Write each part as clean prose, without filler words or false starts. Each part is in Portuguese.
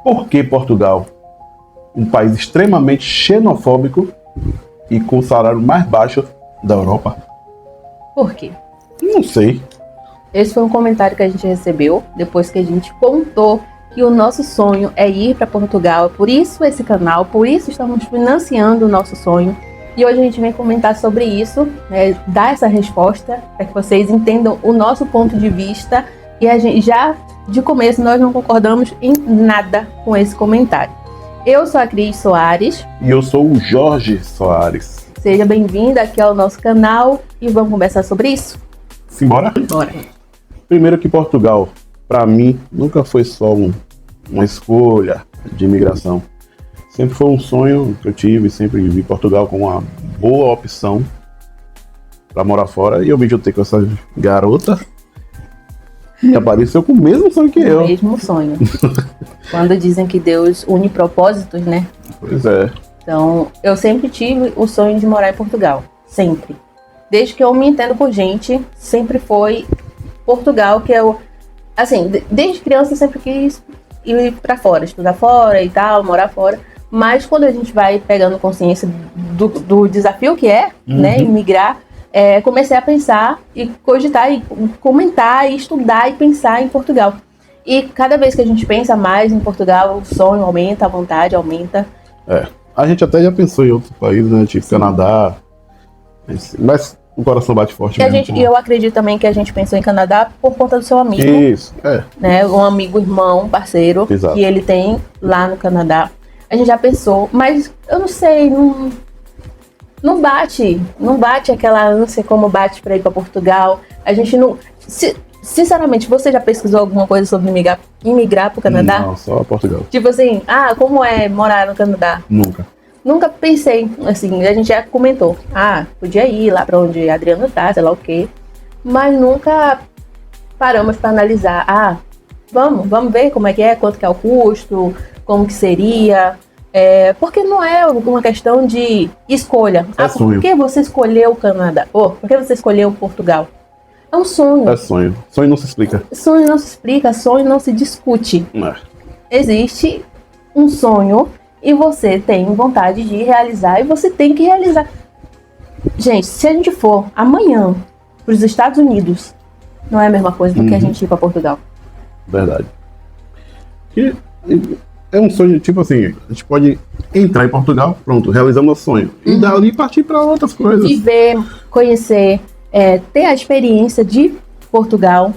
Por que Portugal? Um país extremamente xenofóbico e com o salário mais baixo da Europa? Por quê? Não sei. Esse foi um comentário que a gente recebeu depois que a gente contou que o nosso sonho é ir para Portugal. Por isso esse canal, por isso estamos financiando o nosso sonho. E hoje a gente vem comentar sobre isso, né, dar essa resposta para que vocês entendam o nosso ponto de vista. E a gente já de começo nós não concordamos em nada com esse comentário. Eu sou a Cris Soares. E eu sou o Jorge Soares. Seja bem-vinda aqui ao nosso canal e vamos conversar sobre isso? Simbora? Bora. Primeiro que Portugal, para mim, nunca foi só uma escolha de imigração. Sempre foi um sonho que eu tive, sempre vi Portugal como uma boa opção para morar fora. E eu me juntei com essa garota e apareceu com o mesmo sonho que eu. O mesmo sonho. Quando dizem que Deus une propósitos, né? Pois é. Então, eu sempre tive o sonho de morar em Portugal. Sempre. Desde que eu me entendo por gente, sempre foi Portugal que eu... Assim, desde criança eu sempre quis ir pra fora, estudar fora e tal, morar fora. Mas quando a gente vai pegando consciência do desafio que é, né, imigrar, comecei a pensar e cogitar e comentar e estudar e pensar em Portugal. E cada vez que a gente pensa mais em Portugal, o sonho aumenta, a vontade aumenta. A gente até já pensou em outros países, né? Tipo Canadá. Mas o coração bate forte mesmo. E eu acredito também que a gente pensou em Canadá por conta do seu amigo. Isso, Né? Um amigo, irmão, parceiro. Exato. Que ele tem lá no Canadá. A gente já pensou, mas eu não sei, não bate aquela ânsia como bate para ir para Portugal. A gente não... Sinceramente, você já pesquisou alguma coisa sobre imigrar para o Canadá? Não, só Portugal. Tipo assim, como é morar no Canadá? Nunca pensei, assim, a gente já comentou. Podia ir lá para onde a Adriana tá, sei lá o quê. Mas nunca paramos para analisar. Vamos ver como é que é, quanto que é o custo, como que seria. Porque não é uma questão de escolha. Por que você escolheu o Canadá? Por que você escolheu Portugal? É um sonho. É sonho. Sonho não se explica. Sonho não se explica, sonho não se discute. Existe um sonho e você tem vontade de realizar e você tem que realizar. Gente, se a gente for amanhã para os Estados Unidos, não é a mesma coisa do que a gente ir para Portugal. Verdade. E é um sonho, tipo assim, a gente pode entrar em Portugal, pronto, realizamos nosso sonho. E dali partir para outras coisas. Viver, conhecer, ter a experiência de Portugal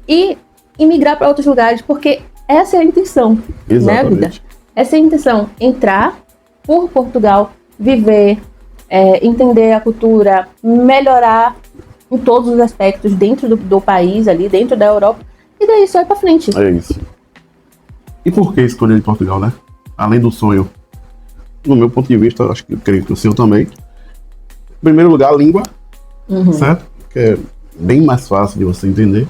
e imigrar para outros lugares, porque essa é a intenção, né, vida? Essa é a intenção, entrar por Portugal, viver, entender a cultura, melhorar em todos os aspectos dentro do país ali, dentro da Europa, e daí só ir para frente. É isso. E por que escolher Portugal, né? Além do sonho, no meu ponto de vista, acho que eu creio que o seu também. Em primeiro lugar, a língua, certo? Que é bem mais fácil de você entender.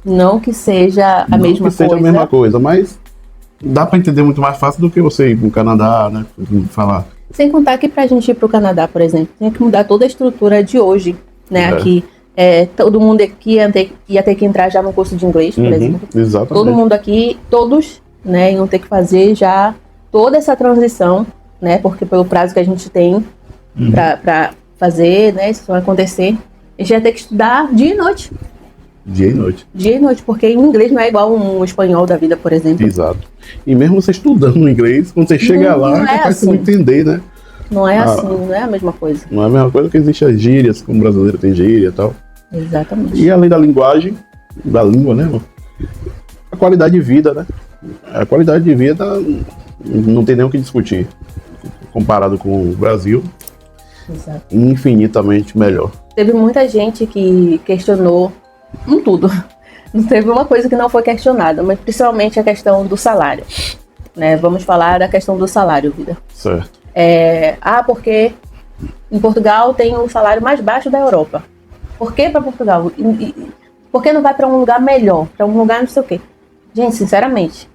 Não que seja a mesma coisa. Seja a mesma coisa, mas dá para entender muito mais fácil do que você ir pro Canadá, né? Falar. Sem contar que pra gente ir pro Canadá, por exemplo, tem que mudar toda a estrutura de hoje, né? Aqui, todo mundo aqui ia ter que entrar já no curso de inglês, por exemplo. Exatamente. Todo mundo aqui, todos, né, iam ter que fazer já toda essa transição, né? Porque pelo prazo que a gente tem pra fazer, né? Isso vai acontecer. A gente ia ter que estudar dia e noite. Dia e noite. Dia e noite, porque em inglês não é igual um espanhol da vida, por exemplo. Exato. E mesmo você estudando inglês, quando você chega lá, é capaz de você não entender, né? Não é assim, não é a mesma coisa. Não é a mesma coisa que existe as gírias, como o brasileiro tem gíria e tal. Exatamente. E além da linguagem, da língua, né? A qualidade de vida, né? A qualidade de vida não tem nem o que discutir. Comparado com o Brasil, infinitamente melhor. Teve muita gente que questionou tudo. Não teve uma coisa que não foi questionada, mas principalmente a questão do salário. Né? Vamos falar da questão do salário, vida. Certo. Porque em Portugal tem o salário mais baixo da Europa. Por que para Portugal? Por que não vai para um lugar melhor? Para um lugar não sei o quê? Gente, sinceramente,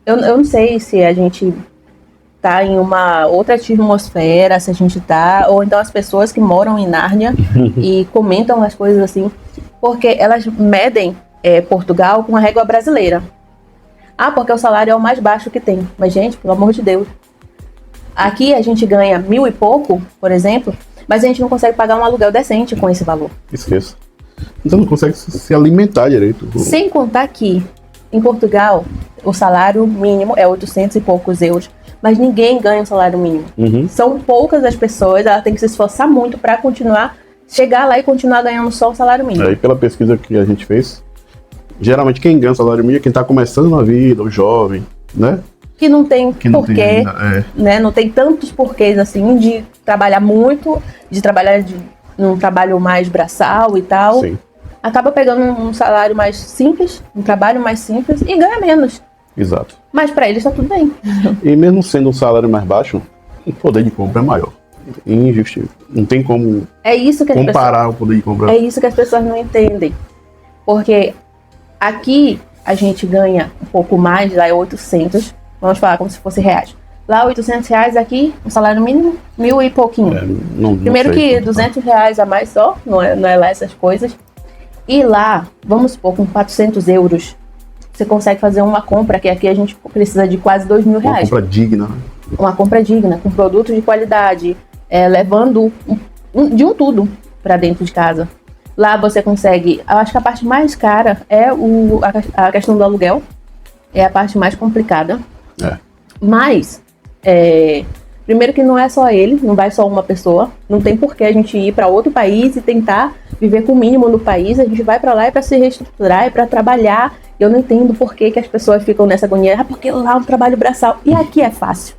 eu não sei se a gente tá em uma outra atmosfera, se a gente tá, ou então as pessoas que moram em Nárnia e comentam as coisas assim, porque elas medem Portugal com a régua brasileira. Porque o salário é o mais baixo que tem. Mas, gente, pelo amor de Deus. Aqui a gente ganha 1.000 e pouco, por exemplo, mas a gente não consegue pagar um aluguel decente com esse valor. Esqueça. Então não consegue se alimentar direito. Sem contar que, em Portugal, o salário mínimo é 800 e poucos euros, mas ninguém ganha um salário mínimo. São poucas as pessoas, ela tem que se esforçar muito para chegar lá e continuar ganhando só o salário mínimo. Aí pela pesquisa que a gente fez, geralmente quem ganha o salário mínimo é quem está começando na vida, o jovem, né? Que não tem Que não porquê, tem ainda, né? Não tem tantos porquês assim de trabalhar muito, de trabalhar num trabalho mais braçal e tal. Sim. Acaba pegando um salário mais simples, um trabalho mais simples e ganha menos. Exato. Mas para eles tá tudo bem. E mesmo sendo um salário mais baixo, o poder de compra é maior. Injustiça. Não tem como É isso que comparar o poder de compra. É isso que as pessoas não entendem. Porque aqui a gente ganha um pouco mais, lá é 800, vamos falar como se fosse reais. Lá 800 reais, aqui o salário mínimo, 1.000 e pouquinho. Primeiro que 200 reais a mais só, não é lá essas coisas. E lá, vamos supor, com 400 euros, você consegue fazer uma compra, que aqui a gente precisa de quase 2.000 reais. Uma compra digna. Uma compra digna, com produtos de qualidade, levando de um tudo para dentro de casa. Lá você consegue, eu acho que a parte mais cara é a questão do aluguel, é a parte mais complicada. Mas, primeiro que não é só ele, não vai só uma pessoa, não tem por que a gente ir para outro país e tentar viver com o mínimo no país, a gente vai para lá para se reestruturar, para trabalhar. Eu não entendo por que as pessoas ficam nessa agonia, porque lá é um trabalho braçal e aqui é fácil.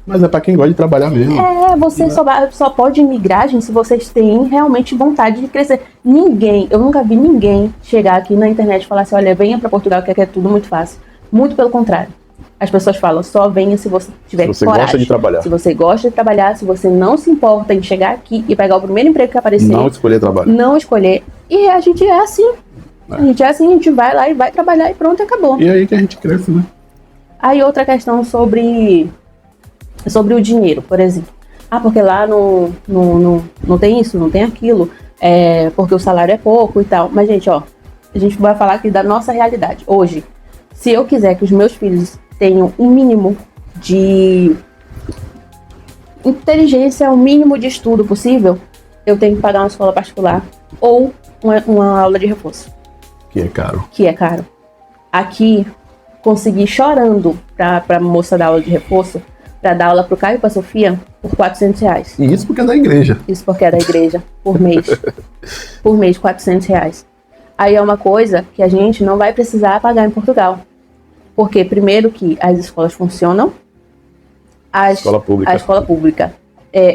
Mas é para quem gosta de trabalhar mesmo. Você só pode migrar, gente, se vocês têm realmente vontade de crescer. Eu nunca vi ninguém chegar aqui na internet e falar assim, olha, venha para Portugal que aqui é tudo muito fácil. Muito pelo contrário. As pessoas falam, só venha se você tiver coragem. Se você gosta de trabalhar. Se você gosta de trabalhar, se você não se importa em chegar aqui e pegar o primeiro emprego que aparecer. Não escolher trabalho. Não escolher. E a gente é assim. A gente é assim, a gente vai lá e vai trabalhar e pronto, acabou. E aí que a gente cresce, né? Aí outra questão sobre o dinheiro, por exemplo. Porque lá não tem isso, não tem aquilo, porque o salário é pouco e tal. Mas, gente, a gente vai falar aqui da nossa realidade. Hoje, se eu quiser que os meus filhos tenham um mínimo de inteligência, um mínimo de estudo possível, eu tenho que pagar uma escola particular ou uma aula de reforço. Que é caro. Que é caro. Aqui, consegui chorando pra moça da aula de reforço, para dar aula pro Caio e pra Sofia, por 400 reais. E isso porque é da igreja. Isso porque é da igreja, por mês. Por mês, 400 reais. Aí é uma coisa que a gente não vai precisar pagar em Portugal. Porque, primeiro, que as escolas funcionam. A escola pública.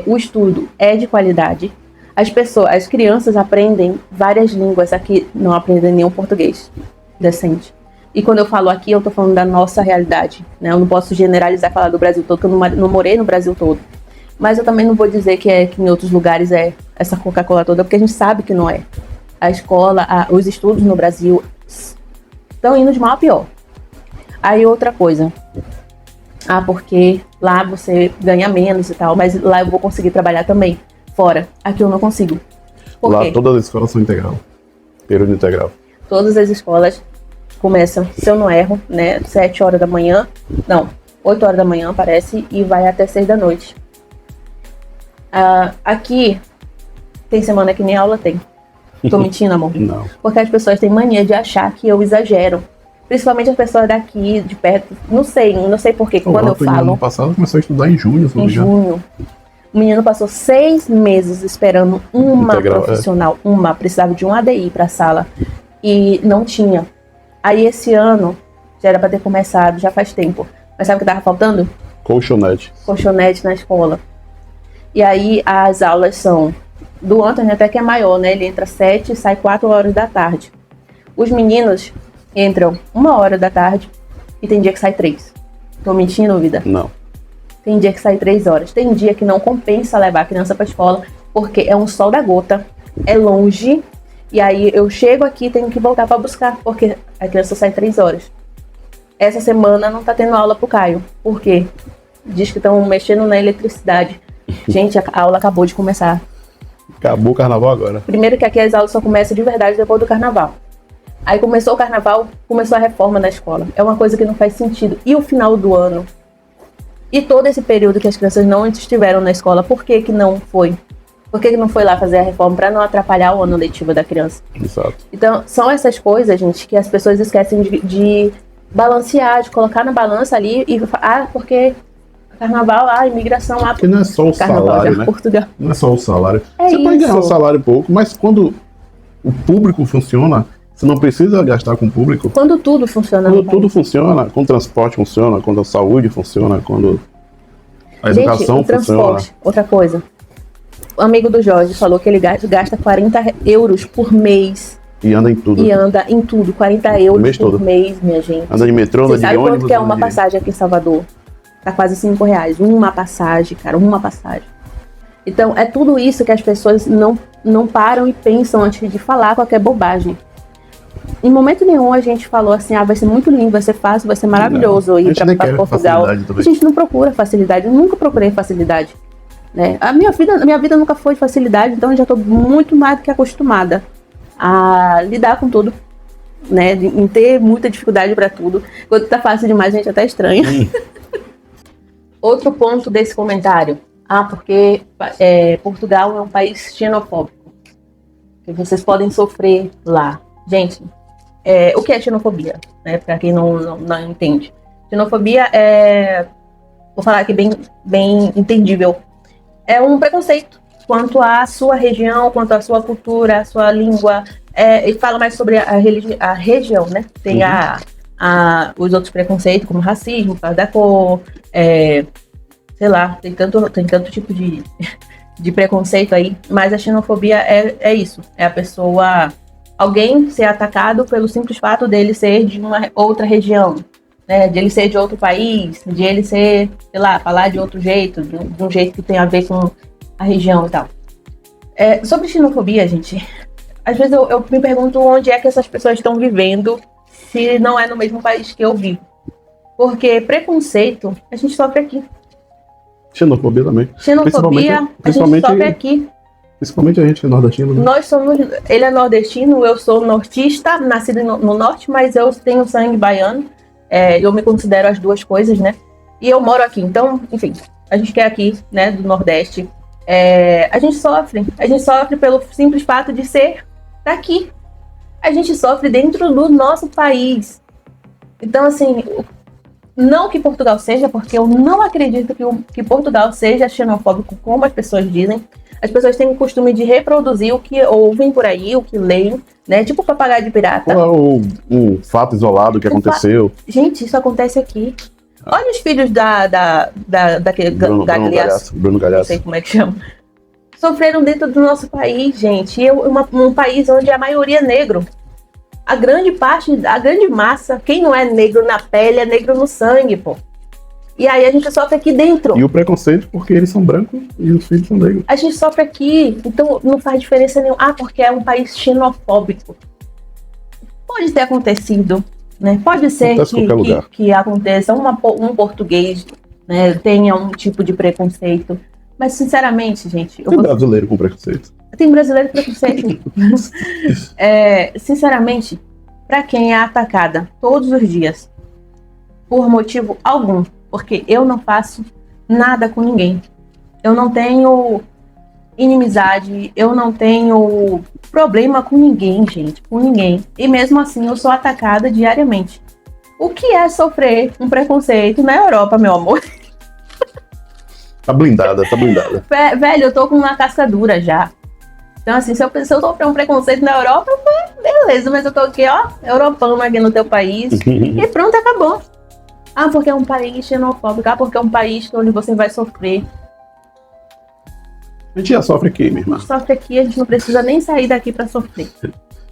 O estudo é de qualidade. As crianças aprendem várias línguas. Aqui não aprendem nenhum português decente. E quando eu falo aqui, eu tô falando da nossa realidade, né? Eu não posso generalizar e falar do Brasil todo, porque eu não morei no Brasil todo. Mas eu também não vou dizer que em outros lugares é essa Coca-Cola toda, porque a gente sabe que não é. A escola, os estudos no Brasil estão indo de mal a pior. Aí outra coisa. Porque lá você ganha menos e tal, mas lá eu vou conseguir trabalhar também, fora. Aqui eu não consigo. Por lá quê? Todas as escolas são integral. Período integral. Todas as escolas começam, se eu não erro, né, 7 horas da manhã, não, 8 horas da manhã parece, e vai até 6 da noite. Aqui, tem semana que nem aula tem. Tô mentindo, amor? Não. Porque as pessoas têm mania de achar que eu exagero. Principalmente as pessoas daqui, de perto, não sei porquê, quando eu falo... Ano passado começou a estudar em junho, se não me engano. Em junho. O menino passou 6 meses esperando uma integral, profissional, precisava de um ADI pra sala, e não tinha. Aí esse ano, já era para ter começado, já faz tempo. Mas sabe o que tava faltando? Colchonete. Colchonete na escola. E aí as aulas são... Do Anthony até que é maior, né? Ele entra 7 e sai 4 horas da tarde. Os meninos entram 1 hora da tarde e tem dia que sai 3. Tô mentindo, vida? Não. Tem dia que sai 3 horas. Tem dia que não compensa levar a criança pra escola, porque é um sol da gota, é longe... E aí eu chego aqui e tenho que voltar para buscar, porque a criança sai 3 horas. Essa semana não tá tendo aula pro Caio. Por quê? Diz que estão mexendo na eletricidade. Gente, a aula acabou de começar. Acabou o carnaval agora. Primeiro que aqui as aulas só começam de verdade depois do carnaval. Aí começou o carnaval, começou a reforma na escola. É uma coisa que não faz sentido. E o final do ano? E todo esse período que as crianças não estiveram na escola, por que que não foi? Por que que não foi lá fazer a reforma para não atrapalhar o ano letivo da criança? Exato. Então, são essas coisas, gente, que as pessoas esquecem de balancear, de colocar na balança ali e porque carnaval, imigração lá. Porque não é só o salário, né? Portugal. Não é só o salário. É você pode ganhar um isso. salário pouco, mas quando o público funciona, você não precisa gastar com o público. Quando tudo funciona. Quando tudo funciona, quando o transporte funciona, quando a saúde funciona, quando a educação o transporte, funciona. outra coisa. O amigo do Jorge falou que ele gasta 40 euros por mês. E anda em tudo. E anda em tudo, 40 euros mês por todo. mês, minha gente. Anda de metrô, anda Você de sabe ônibus. quanto que é anda uma de- passagem aqui em Salvador? Tá quase R$5. Uma passagem, cara, uma passagem. Então, é tudo isso que as pessoas não param e pensam antes de falar qualquer bobagem. Em momento nenhum a gente falou assim, vai ser muito lindo, vai ser fácil, vai ser maravilhoso Não, a ir gente nem para quer Portugal. facilidade também. A gente não procura facilidade, eu nunca procurei facilidade. Né? A minha vida nunca foi de facilidade, então eu já estou muito mais do que acostumada a lidar com tudo, né? Em ter muita dificuldade para tudo. Quando tá fácil demais, a gente até estranha. Outro ponto desse comentário. Porque Portugal é um país xenofóbico. Que vocês podem sofrer lá. Gente, o que é xenofobia? Né? Para quem não entende. Xenofobia vou falar aqui bem entendível. É um preconceito quanto à sua região, quanto à sua cultura, à sua língua. E fala mais sobre a região, né? Tem os outros preconceitos, como racismo, por causa da cor, sei lá, tem tanto tipo de preconceito aí, mas a xenofobia é isso, é a pessoa, alguém ser atacado pelo simples fato dele ser de uma outra região, né, de ele ser de outro país, de ele ser, sei lá, falar de outro jeito, de um jeito que tem a ver com a região e tal. Sobre xenofobia, gente, às vezes eu me pergunto onde é que essas pessoas estão vivendo se não é no mesmo país que eu vivo. Porque preconceito a gente sofre aqui. Xenofobia também. Xenofobia a gente sofre aqui. Principalmente a gente que é nordestino. Né? Ele é nordestino, eu sou nortista, nascido no norte, mas eu tenho sangue baiano. Eu me considero as duas coisas, né? E eu moro aqui, então, enfim, a gente que é aqui, né, do Nordeste, a gente sofre pelo simples fato de ser daqui. A gente sofre dentro do nosso país. Então, assim, não que Portugal seja, porque eu não acredito que Portugal seja xenofóbico, como as pessoas dizem. As pessoas têm o costume de reproduzir o que ouvem por aí, o que leem, né? Tipo papagaio de pirata. Ou um fato isolado que aconteceu. Gente, isso acontece aqui. Olha os filhos daquele Bruno Gagliasso. Não sei como é que chama. Sofreram dentro do nosso país, gente. E um país onde a maioria é negro. A grande massa, quem não é negro na pele, é negro no sangue, pô. E aí a gente sofre aqui dentro. E o preconceito porque eles são brancos e os filhos são negros. A gente sofre aqui, então não faz diferença nenhuma. Porque é um país xenofóbico. Pode ter acontecido, né? Pode ser que aconteça um português, né, tenha um tipo de preconceito. Mas, sinceramente, gente... Tem brasileiro com preconceito. Tem brasileiro com preconceito. Sinceramente, para quem é atacada todos os dias, por motivo algum, porque eu não faço nada com ninguém. Eu não tenho inimizade, eu não tenho problema com ninguém, gente, com ninguém. E mesmo assim, eu sou atacada diariamente. O que é sofrer um preconceito na Europa, meu amor? Tá blindada. Velho, eu tô com uma casca dura já. Então, assim, se eu sofrer um preconceito na Europa, beleza, mas eu tô aqui, ó, europano aqui no teu país. E pronto, acabou. Porque é um país xenofóbico. Porque é um país onde você vai sofrer. A gente já sofre aqui, minha irmã. A gente sofre aqui, a gente não precisa nem sair daqui pra sofrer.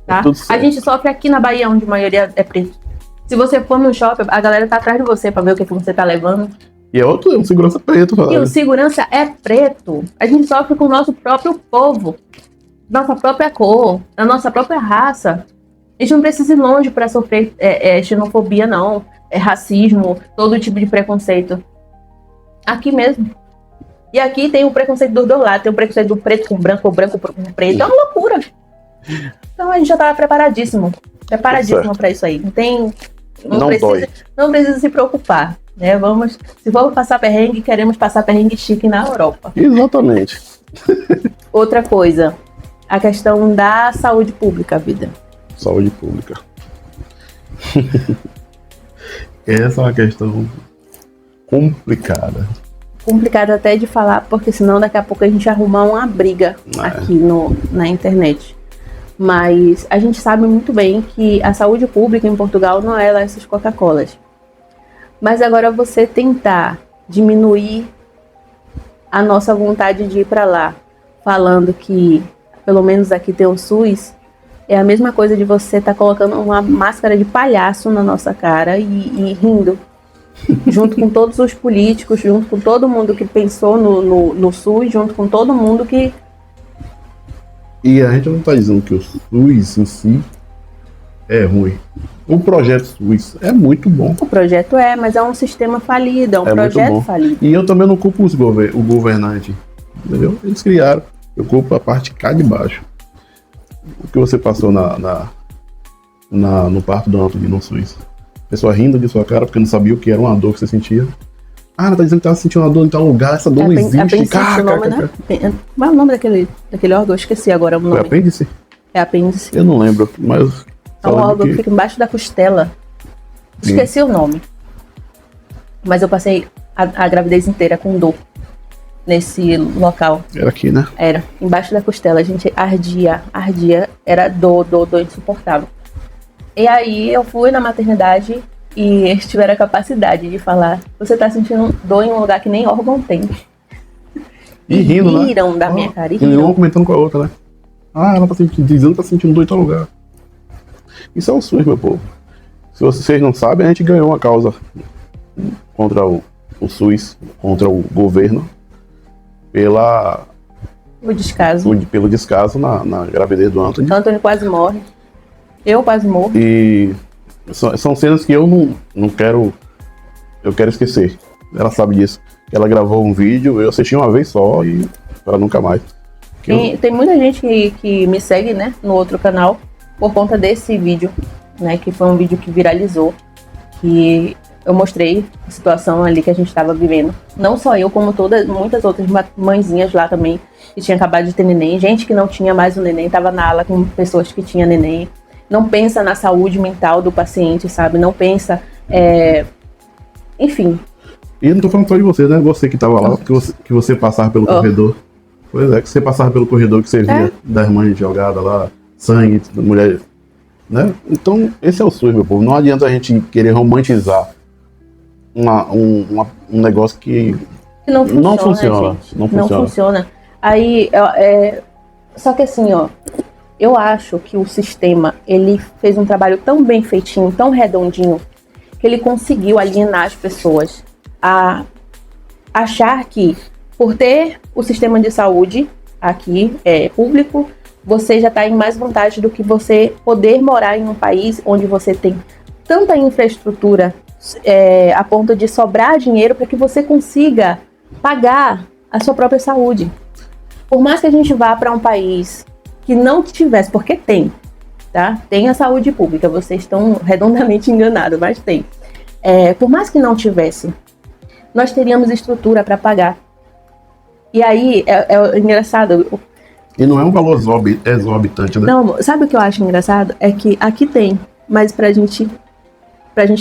Tá? Tudo certo. A gente sofre aqui na Bahia, onde a maioria é preto. Se você for no shopping, a galera tá atrás de você pra ver o que você tá levando. E é um segurança preto. E o segurança é preto. A gente sofre com o nosso próprio povo. Nossa própria cor, da nossa própria raça. A gente não precisa ir longe para sofrer xenofobia, não. Racismo, todo tipo de preconceito. Aqui mesmo. E aqui tem o preconceito dos dois lados. Tem o preconceito do preto com branco, ou branco com preto. É uma loucura. Então a gente já estava preparadíssimo para isso aí. Não dói. Não precisa se preocupar, né? Se vamos passar perrengue, queremos passar perrengue chique na Europa. Exatamente. Outra coisa, a questão da saúde pública, vida. Saúde pública. Essa é uma questão complicada. Complicado até de falar, porque senão daqui a pouco a gente arruma uma briga aqui na internet. Mas a gente sabe muito bem que a saúde pública em Portugal não é lá essas Coca-Colas. Mas agora você tentar diminuir a nossa vontade de ir para lá, falando que pelo menos aqui tem o SUS, é a mesma coisa de você estar colocando uma máscara de palhaço na nossa cara e rindo. Junto com todos os políticos, junto com todo mundo que pensou no SUS, junto com todo mundo que... E a gente não está dizendo que o SUS em si é ruim. O projeto SUS é muito bom. O projeto mas é um sistema falido, é um projeto falido. E eu também não culpo o governante, entendeu? Eles criaram, eu culpo a parte cá de baixo. O que você passou no parto do Anthony no SUS. A pessoa rindo de sua cara porque não sabia o que era uma dor que você sentia. Ah, ela tá dizendo que tava sentindo uma dor em tal lugar, essa dor não existe. Né? Qual é o nome daquele órgão? Eu esqueci agora o nome. É apêndice? É apêndice. Eu não lembro, mas... É um órgão que fica embaixo da costela. Esqueci o nome. Mas eu passei a gravidez inteira com dor nesse local. Era aqui, né? Era, embaixo da costela. A gente ardia. Era dor insuportável. E aí eu fui na maternidade e eles tiveram a capacidade de falar: você tá sentindo dor em um lugar que nem órgão tem. E rindo, riram, né? Da minha cara. E riram. Um comentando com a outra, né? Ah, ela tá dizendo que tá sentindo dor em tal lugar. Isso é um SUS, meu povo. Se vocês não sabem, a gente ganhou uma causa contra o SUS, contra o governo, pelo descaso na gravidez do Anthony. Anthony quase morre. Eu quase morro. E são cenas que eu não quero... Eu quero esquecer. Ela sabe disso. Ela gravou um vídeo, eu assisti uma vez só e para nunca mais. Tem muita gente que me segue, né, no outro canal por conta desse vídeo, né, que foi um vídeo que viralizou, que eu mostrei a situação ali que a gente estava vivendo. Não só eu, como muitas outras mãezinhas lá também, que tinham acabado de ter neném. Gente que não tinha mais o neném, estava na ala com pessoas que tinham neném. Não pensa na saúde mental do paciente, sabe? Não pensa... Enfim. E eu não tô falando só de você, né? Você que tava lá, que você passava pelo corredor. Pois é, que você passava pelo corredor, que você via das mães jogadas lá, sangue, mulher, né? Então, esse é o SUS, meu povo. Não adianta a gente querer romantizar um negócio que não funciona. Não funciona. Aí, só que assim, ó, eu acho que o sistema, ele fez um trabalho tão bem feitinho, tão redondinho, que ele conseguiu alienar as pessoas a achar que, por ter o sistema de saúde aqui público, você já está em mais vantagem do que você poder morar em um país onde você tem tanta infraestrutura a ponto de sobrar dinheiro para que você consiga pagar a sua própria saúde. Por mais que a gente vá para um país que não tivesse, porque tem, tá? Tem a saúde pública, vocês estão redondamente enganados, mas tem. Por mais que não tivesse, nós teríamos estrutura para pagar. E aí, é engraçado. E não é um valor exorbitante, né? Não, sabe o que eu acho engraçado? É que aqui tem, mas pra gente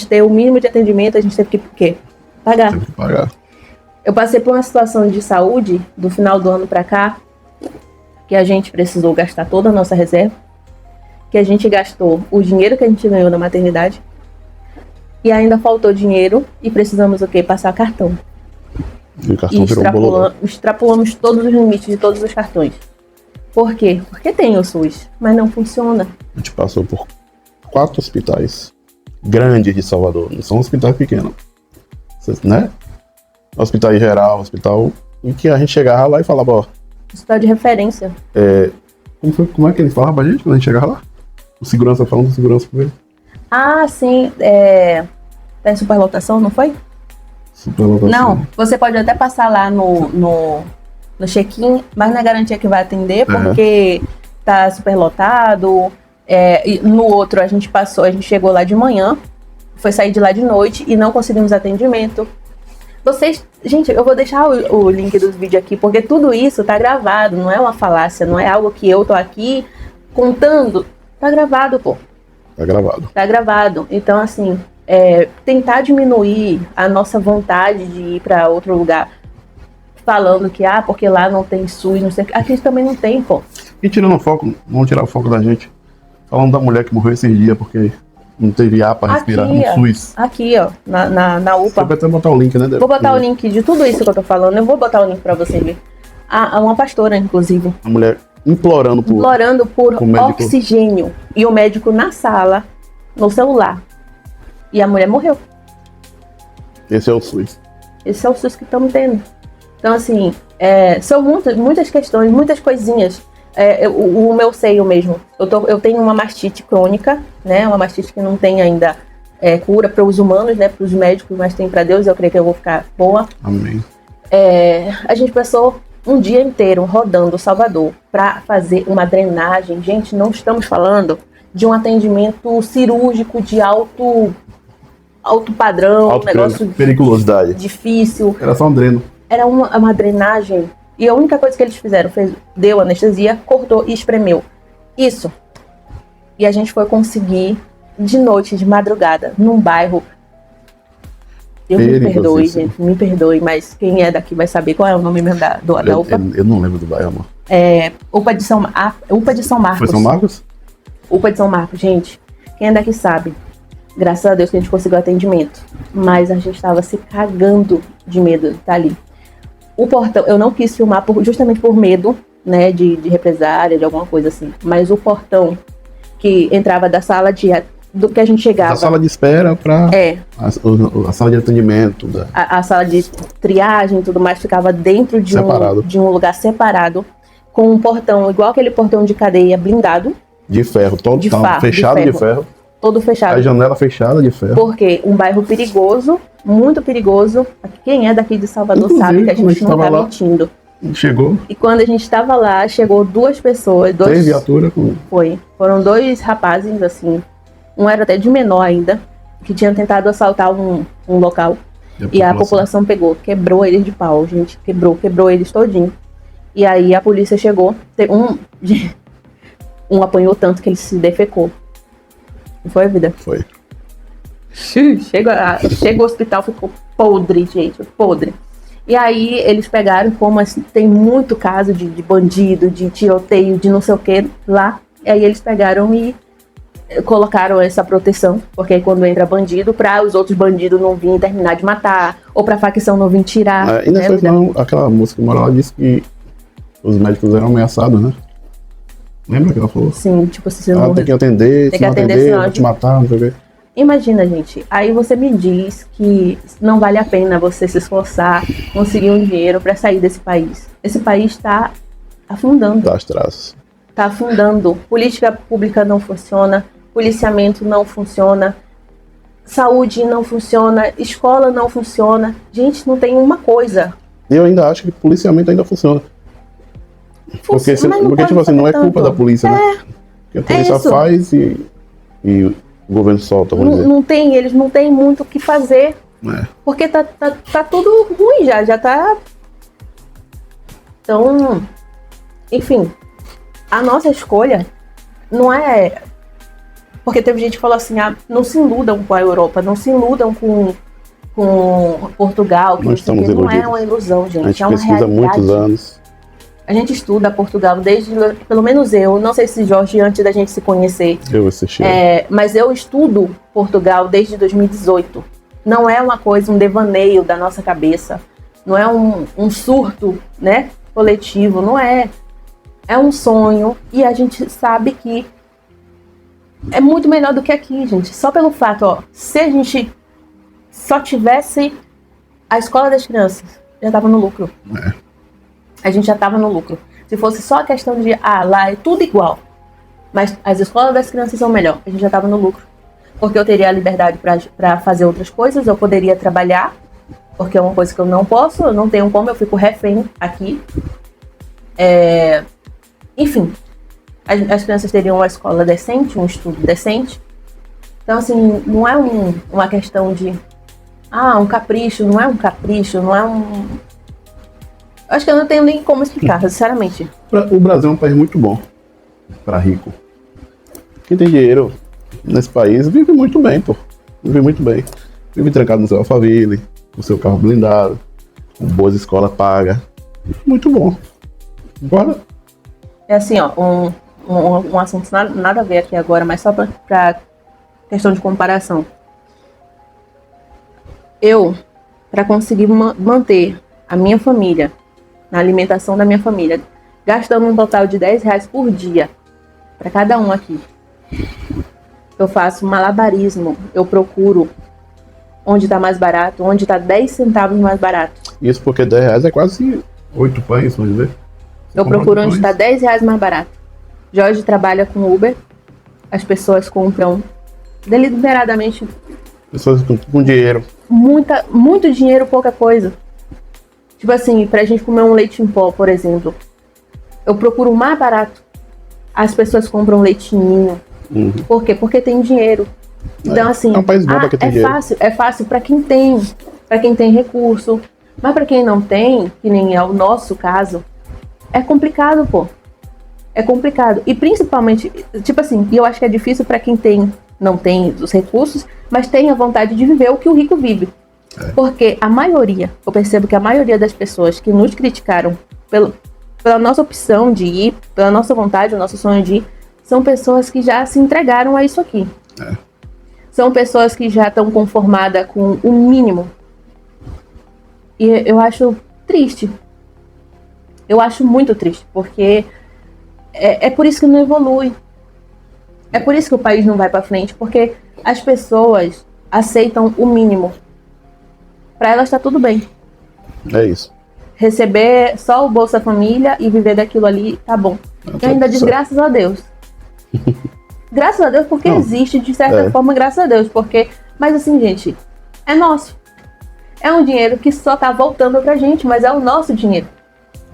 ter o mínimo de atendimento, a gente teve que o quê? Pagar. Teve que pagar. Eu passei por uma situação de saúde, do final do ano pra cá, que a gente precisou gastar toda a nossa reserva, que a gente gastou o dinheiro que a gente ganhou na maternidade, e ainda faltou dinheiro, e precisamos o quê? Passar cartão. E o cartão virou um bololô. Extrapolamos todos os limites de todos os cartões. Por quê? Porque tem o SUS, mas não funciona. A gente passou por 4 hospitais grandes de Salvador, não são hospitais pequenos, né? Hospital geral, hospital em que a gente chegava lá e falava, ó... Hospital de referência. Como é que ele falava pra gente quando a gente chegava lá? O segurança falando do segurança com ele. Ah, sim, tá em superlotação, não foi? Superlotação. Não, você pode até passar lá no check-in, mas não é garantia que vai atender, porque tá superlotado, E no outro a gente chegou lá de manhã, foi sair de lá de noite e não conseguimos atendimento. Gente, eu vou deixar o link dos vídeos aqui, porque tudo isso tá gravado, não é uma falácia, não é algo que eu tô aqui contando. Tá gravado, pô. Tá gravado. Tá gravado. Então, assim, tentar diminuir a nossa vontade de ir pra outro lugar, falando que, porque lá não tem SUS, não sei o que. Aqui também não tem, pô. E tirando o foco, vamos tirar o foco da gente. Falando da mulher que morreu esses dias porque não teve ar pra respirar no SUS. Aqui, ó, na UPA. Você vai até botar o link, né? Vou botar o link de tudo isso que eu tô falando. Eu vou botar o link pra você ver. Uma pastora, inclusive. A mulher implorando por oxigênio. E o médico na sala, no celular. E a mulher morreu. Esse é o SUS. Esse é o SUS que estamos tendo. Então, assim, são muitas questões, muitas coisinhas. O meu seio mesmo. Eu tenho uma mastite crônica, né? Uma mastite que não tem ainda cura para os humanos, né? Para os médicos, mas tem para Deus. Eu creio que eu vou ficar boa. Amém. A gente passou um dia inteiro rodando Salvador para fazer uma drenagem. Gente, não estamos falando de um atendimento cirúrgico de alto padrão, um negócio periculosidade difícil. Era só um dreno. Era uma drenagem. E a única coisa que eles fizeram, deu anestesia, cortou e espremeu. Isso. E a gente foi conseguir de noite, de madrugada, num bairro. Eu me perdoe, gente, me perdoe, mas quem é daqui vai saber qual é o nome mesmo da UPA. Eu não lembro do bairro, amor. UPA de São Marcos. Foi São Marcos? UPA de São Marcos, gente. Quem é daqui sabe. Graças a Deus que a gente conseguiu atendimento. Mas a gente estava se cagando de medo de estar ali. O portão, eu não quis filmar justamente por medo, né, de represária, de alguma coisa assim. Mas o portão que entrava da sala do que a gente chegava. A sala de espera para a sala de atendimento. A sala de triagem e tudo mais ficava dentro de um lugar separado, com um portão igual aquele portão de cadeia blindado. De ferro, fechado de ferro. Todo fechado. A janela fechada de ferro. Porque um bairro perigoso, muito perigoso. Quem é daqui de Salvador sabe que a gente não tá mentindo. Chegou. E quando a gente estava lá, chegou 2 pessoas. 3 viaturas. Foram 2 rapazes, assim. Um era até de menor ainda, que tinha tentado assaltar um local. E a população quebrou eles de pau, gente. Quebrou eles todinho. E aí a polícia chegou. Um apanhou tanto que ele se defecou. Não foi, vida? Foi. Chega o hospital, ficou podre, gente, podre. E aí eles pegaram, como assim, tem muito caso de bandido, de tiroteio, de não sei o que lá. E aí eles pegaram e colocaram essa proteção, porque aí quando entra bandido, para os outros bandidos não virem terminar de matar, ou pra facção não vir tirar. Ainda foi aquela moça que mora lá disse que os médicos eram ameaçados, né? Lembra que ela falou? Sim, tipo, se você não... tem que atender, se não atender, vai te matar, não sei o quê. Imagina, gente, aí você me diz que não vale a pena você se esforçar, conseguir um dinheiro para sair desse país. Esse país está afundando. Tá as traças. Tá afundando. Política pública não funciona, policiamento não funciona, saúde não funciona, escola não funciona. Gente, não tem uma coisa. Eu ainda acho que policiamento ainda funciona. Porque tipo assim, não é culpa da polícia, né? Porque a polícia faz e o governo solta, vamos dizer. Eles não têm muito o que fazer. Porque tá tudo ruim já tá. Então, enfim, a nossa escolha não é. Porque teve gente que falou assim: não se iludam com a Europa, não se iludam com Portugal, que não é uma ilusão, gente. A gente é uma pesquisa há muitos anos. A gente estuda Portugal desde, pelo menos eu, não sei se Jorge, antes da gente se conhecer. Eu assisti. Mas eu estudo Portugal desde 2018. Não é uma coisa, um devaneio da nossa cabeça. Não é um surto, né, coletivo. Não é. É um sonho. E a gente sabe que é muito melhor do que aqui, gente. Só pelo fato, se a gente só tivesse a escola das crianças, já tava no lucro. A gente já estava no lucro. Se fosse só a questão de, lá é tudo igual, mas as escolas das crianças são melhor, a gente já estava no lucro. Porque eu teria a liberdade para fazer outras coisas, eu poderia trabalhar, porque é uma coisa que eu não posso, eu não tenho como, eu fico refém aqui. Enfim, as crianças teriam uma escola decente, um estudo decente. Então, assim, não é uma questão de um capricho, não é um capricho, não é um... Acho que eu não tenho nem como explicar, sinceramente. O Brasil é um país muito bom para rico. Quem tem dinheiro nesse país vive muito bem, pô. Vive muito bem. Vive trancado no seu Alphaville, com seu carro blindado, com boas escolas pagas. Muito bom. Agora... É assim, ó, um assunto nada a ver aqui agora, mas só pra questão de comparação. Eu, para conseguir manter a minha família, na alimentação da minha família, gastando um total de R$10 por dia, para cada um aqui. Eu faço malabarismo, eu procuro onde está mais barato, onde está 10 centavos mais barato. Isso porque R$10 é quase 8 pães, vamos dizer. Eu procuro onde está R$10 mais barato. Jorge trabalha com Uber, as pessoas compram deliberadamente... Pessoas com dinheiro. Muito dinheiro, pouca coisa. Tipo assim, pra gente comer um leite em pó, por exemplo, eu procuro o mais barato. As pessoas compram leitinho. Por quê? Porque tem dinheiro. Então, assim, é um país bom pra quem tem dinheiro. É fácil pra quem tem recurso. Mas pra quem não tem, que nem é o nosso caso, é complicado, pô. É complicado. E principalmente, tipo assim, eu acho que é difícil pra quem não tem os recursos, mas tem a vontade de viver o que o rico vive. Porque eu percebo que a maioria das pessoas que nos criticaram pela nossa opção de ir, pela nossa vontade, o nosso sonho de ir, são pessoas que já se entregaram a isso aqui. São pessoas que já estão conformadas com o mínimo. E eu acho triste. Eu acho muito triste, porque é por isso que não evolui. É por isso que o país não vai para frente, porque as pessoas aceitam o mínimo. Para elas está tudo bem. É isso. Receber só o Bolsa Família e viver daquilo ali, tá bom. E ainda diz graças a Deus. Graças a Deus porque existe, de certa forma, graças a Deus. Mas assim, gente, é nosso. É um dinheiro que só tá voltando pra gente, mas é o nosso dinheiro.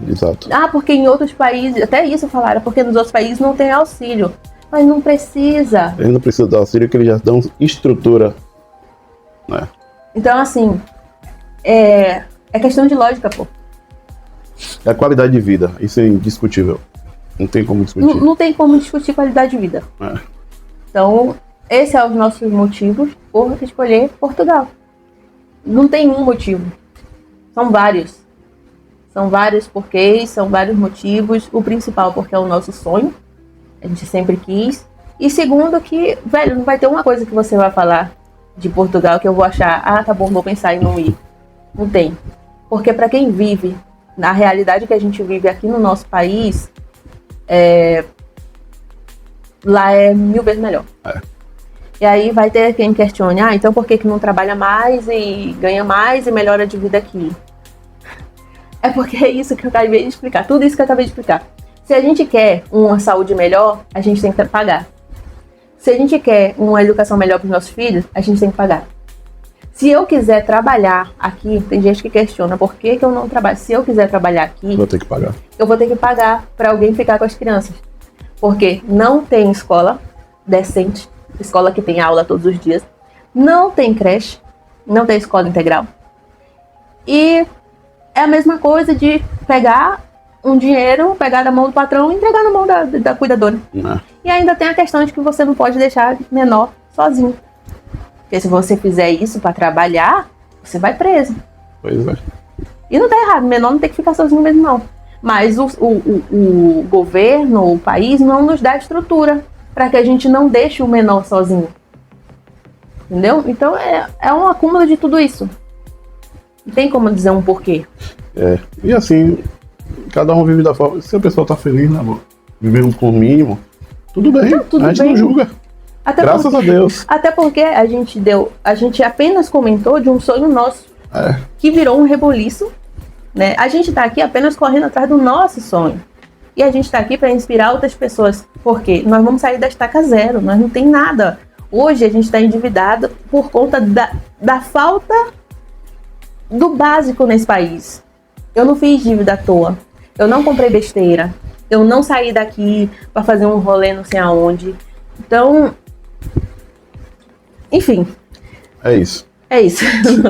Exato. Porque em outros países, até isso falaram, porque nos outros países não tem auxílio. Mas não precisa. Eles não precisam do auxílio, que eles já dão estrutura. Então, assim, é questão de lógica, pô. É a qualidade de vida, isso é indiscutível. Não tem como discutir. Não tem como discutir qualidade de vida. Então, esses são os nossos motivos por escolher Portugal. Não tem um motivo. São vários. São vários porquês, são vários motivos. O principal, porque é o nosso sonho. A gente sempre quis. E segundo que, velho, não vai ter uma coisa que você vai falar de Portugal que eu vou achar, tá bom, vou pensar em não ir. Não tem. Porque para quem vive na realidade que a gente vive aqui no nosso país, lá é 1000 vezes melhor. E aí vai ter quem questione, então por que não trabalha mais e ganha mais e melhora de vida aqui? É porque é isso que eu acabei de explicar, tudo isso que eu acabei de explicar. Se a gente quer uma saúde melhor, a gente tem que pagar. Se a gente quer uma educação melhor para os nossos filhos, a gente tem que pagar. Se eu quiser trabalhar aqui, tem gente que questiona por que eu não trabalho. Se eu quiser trabalhar aqui, vou ter que pagar. Eu vou ter que pagar para alguém ficar com as crianças. Porque não tem escola decente, escola que tem aula todos os dias. Não tem creche, não tem escola integral. E é a mesma coisa de pegar um dinheiro, pegar da mão do patrão e entregar na mão da cuidadora. E ainda tem a questão de que você não pode deixar menor sozinho. Porque se você fizer isso para trabalhar, você vai preso. Pois é. E não tá errado, menor não tem que ficar sozinho mesmo não. Mas o governo, o país não nos dá estrutura para que a gente não deixe o menor sozinho. Entendeu? Então é um acúmulo de tudo isso. Não tem como dizer um porquê. E assim, cada um vive da forma. Se a pessoa tá feliz, né, amor? Vivendo com o mínimo, tudo bem. A gente não julga. Graças a Deus. Até porque a gente apenas comentou de um sonho nosso. Que virou um rebuliço, né? A gente tá aqui apenas correndo atrás do nosso sonho. E a gente tá aqui para inspirar outras pessoas. Porque nós vamos sair da estaca zero, nós não tem nada. Hoje a gente está endividado por conta da falta do básico nesse país. Eu não fiz dívida à toa. Eu não comprei besteira. eu não sair daqui para fazer um rolê não sei aonde. Então, enfim. É isso. É isso.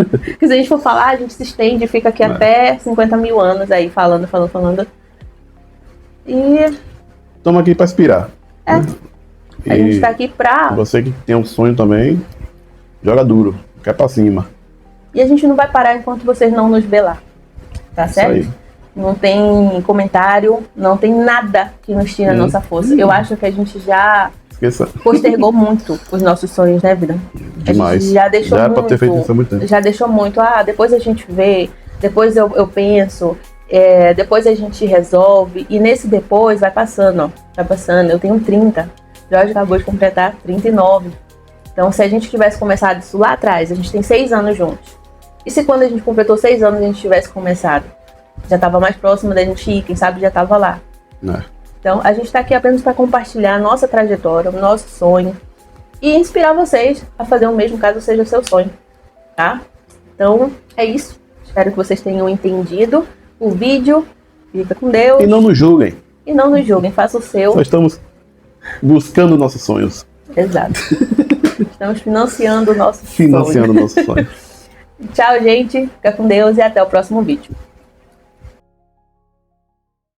Porque se a gente for falar, a gente se estende e fica aqui até 50 mil anos aí, falando. E... Estamos aqui para inspirar. A gente tá aqui pra... Você que tem um sonho também, joga duro, quer pra cima. E a gente não vai parar enquanto vocês não nos vê lá. Tá certo? Isso aí. Não tem comentário, não tem nada que nos tire a nossa força. Eu acho que a gente já postergou muito os nossos sonhos, né, vida? Demais. A gente já deixou já muito. Pra ter feito isso há muito tempo. Já deixou muito. Depois a gente vê, depois eu penso, depois a gente resolve. E nesse depois vai passando, ó. Vai passando. Eu tenho 30. Jorge acabou de completar 39. Então, se a gente tivesse começado isso lá atrás, a gente tem 6 anos juntos. E se quando a gente completou 6 anos a gente tivesse começado? Já estava mais próximo da gente ir, quem sabe já estava lá. Então, a gente está aqui apenas para compartilhar a nossa trajetória, o nosso sonho e inspirar vocês a fazer o mesmo caso seja o seu sonho, tá? Então, é isso. Espero que vocês tenham entendido o vídeo. Fica com Deus. E não nos julguem. E não nos julguem, faça o seu. Só estamos buscando nossos sonhos. Exato. Estamos financiando o nosso Financiando nossos sonhos. Tchau, gente. Fica com Deus e até o próximo vídeo.